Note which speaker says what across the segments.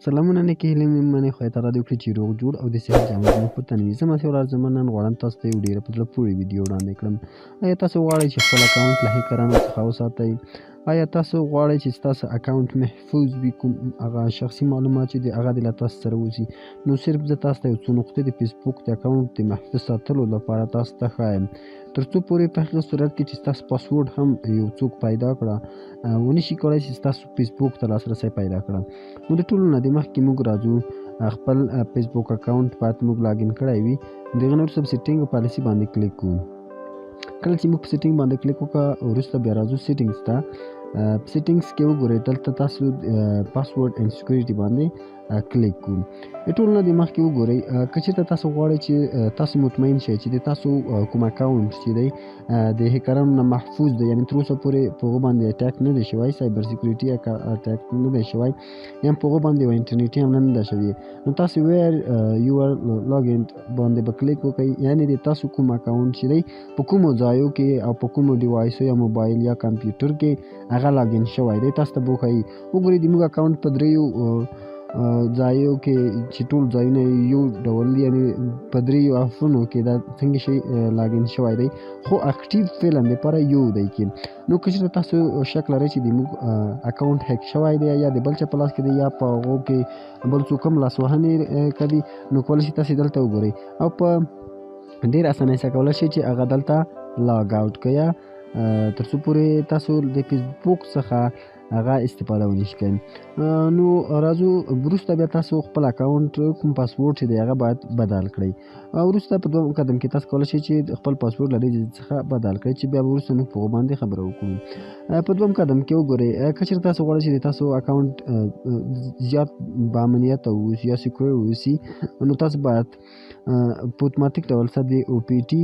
Speaker 1: سلامونه نیکې هیلې مې منې خدای تعالی دې وکړي چې روغ جوړ او د صحت جامې زموږ په تن وي. زه مسیح ورار زما نن غواړم تاسو ته یو ډېره په زړه پورې ویډیو وړاندې کړم. آیا تاسو غواړئ چې خپل اکاونټ له هیکرانو څخه وساتئ؟ آیا تاسو غواړئ چې ستاسو اکاونټ محفوظ وي، کوم هغه شخصي معلومات چې دي هغه دې له تاسو سره اوسي؟ نو صرف زه تاسو ته یو څو نقطې د فیسبوک د اکاونټ د محفوظ ساتلو لپاره تاسو ته ښایم، تر څو پورې په هغه صورت کې چې ستاسو پاسورډ هم یو څوک پیدا کړه ونشي کولی چې ستاسو فیسبوک ته لاسرسی پیدا کړه. نو د ټولو نه د مخکې موږ راځو خپل فیسبوک اکاونټ باید موږ لاګین کړی وي. د هغه نه وروسته په سیټینګ او پالیسي باندې کلیک کوو. کله چې موږ په سیټینګ باندې کلیک وکړو وروسته بیا راځو سیټینګز ته. په سیټینګز کې وګورئ دلته تاسو پاسورډ اینډ سکیورټي باندې کلیک کوو. د ټولو نه د مخکې وګورئ که چېرته تاسو غواړئ چې تاسو مطمئن شئ چې د تاسو کوم اکاونټ چې دی د هیکرانو نه محفوظ دی، یعنې تر اوسه پورې په هغه باندې اټیک نه دی شوی، سایبر سیکیورټي اټیک نه دی شوی، یا په هغه باندې یوه انټرنیټي حمله نه ده شوې، نو تاسو ویر یور لاګین باندې به کلیک وکړئ. یعنې د تاسو کوم اکاونټ چې دی په کومو ځایو کې او په کومو ډیوایسو یا موبایل یا کمپیوټر کې هغه لاګین شوی دی تاسو ته به وښایي. وګورئ د موږ اکاونټ په دریو ځایو کې چې ټول ځایونه یو ډول دي، یعنې په دریو اپونو کې دا څنګه شي لاګین شوی دی، خو اکټیو فعلا دپاره یو دی کې. نو که چېرته تاسو شک لرئ چې د موږ اکاونټ هیک شوی دی یا د بل چا په لاس کې دی یا په هغو کې بل څوک هم لاسوهنې کوي، نو کولی شئ تاسې دلته وګورئ او په ډېر اسانۍ سره کولی شئ چې هغه دلته لاګ آوټ کړئ تر څو پورې تاسو د فیسبوک څخه هغه استفاده ونشي کوئ. نو راځو وروسته بیا تاسو خپل اکاونټ کوم پاسورډ چې دی هغه باید بدل کړئ. وروسته په دویم قدم کې تاسو کولی شئ چې خپل پاسورډ له دې څخه بدل کړئ چې بیا وروسته موږ په هغو باندې خبره وکړو. په دویم قدم کې وګورئ که چېرته تاسو غواړئ چې د تاسو اکاونټ زیات با امنیته واوسي یا سیکیور واوسي، نو تاسو باید په اتوماتیک ډول سره د او پی ټي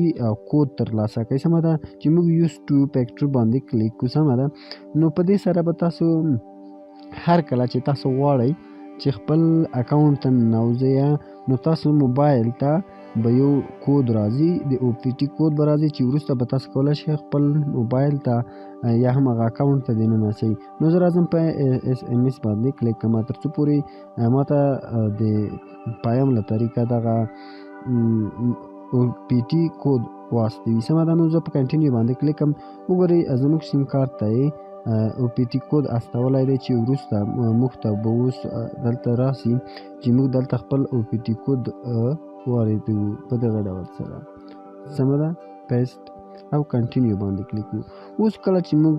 Speaker 1: کود ترلاسه کړئ. سمه ده چې موږ یوز ټو فیکټر باندې کلیک کړو. سمه ده، نو په دې سره به تاسو هر کله چې تاسو غواړئ چې خپل اکاونټ ته ننوځئ نو تاسو موبایل ته به یو کود راځي، د او پی ټي کود به راځي چې وروسته به تاسو کولی شئ خپل موبایل ته یا هم هغه اکاونټ ته دننه شئ. نو زه راځم په اس ام اس باندې کلیک کوم تر څو پورې ما ته د پایم له طریقه دغه او پی ټي کود واستوي. سمه ده، نو زه په کنټینیو باندې کلیک کوم. وګورئ زموږ سیم کارت ته یې او پی ټي کود استولی دی چې وروسته موږ ته به اوس دلته راسي چې موږ دلته خپل او پی ټي کود واردوو په دغه ډول سره. سمه ده، پیسټ او کنټینیو باندې کلیک کوو. اوس کله چې موږ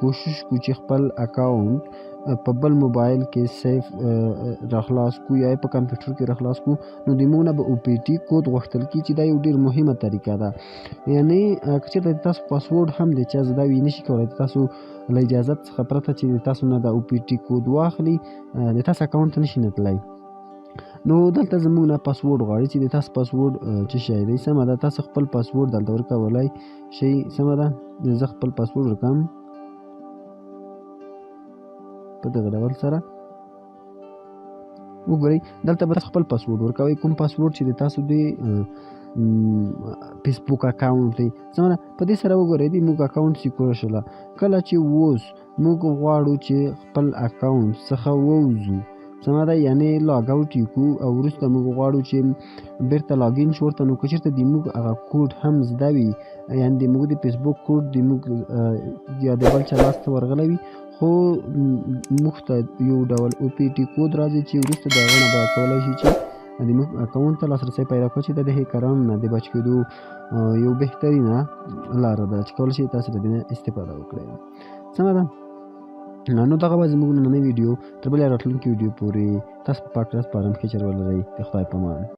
Speaker 1: کوشش کوو چې خپل اکاونټ په بل موبایل کې سیف راخلاص کړو یا په کمپیوټر کې راخلاص کړو، نو د موږ نه به او پی ټي کود غوښتل کېږي چې دا یو ډېر مهمه طریقه ده. یعنې که چېرته د تاسو پاسورډ هم د چا زده وي نشي کولی د تاسو له اجازت څخه پرته چې د تاسو نه د او پی ټي کود واخلي د تاسو اکاونټ ته نشي نتلی. نو دلته زموږ نه پاسورډ غواړي چې د تاسو پاسورډ څه شی دی. سمه ده، تاسو خپل پاسورډ دلته ورکولی شئ. سمه ده، زه خپل پاسورډ ورکوم په دغه ډول سره. وګورئ دلته به تاسو خپل پاسورډ ورکوئ، کوم پاسورډ چې د تاسو د فیسبوک اکاونټ دی. سمه ده، په دې سره وګورئ د موږ اکاونټ سیکور شوله. کله چې اوس موږ غواړو چې خپل اکاونټ څخه ووځو، سمه ده، یعنې لاګ آوټ یې کړو او وروسته موږ غواړو چې بېرته لاګین شو ورته، نو که چېرته د موږ هغه کوډ هم زده وي، یعنې د موږ د فیسبوک کوډ د موږ یا د بل چا لاس ته ورغلی وي، خو موږ ته یو ډول او پی ټي کود راځي چې وروسته د هغه نه به کولی شي چې د موږ اکاونټ ته لاسرسی پیدا کړو، چې دا د هیکرانو نه د بچ کېدو یو بهترینه لاره ده چې کولی شئ تاسو له دې نه استفاده وکړئ. سمه ده، نو دغه به زموږ نننۍ ویډیو تر بلې راتلونکي ویډیو پورې تاسو په پاک راز په ارام کې چر ولرئ. د خدای په امان.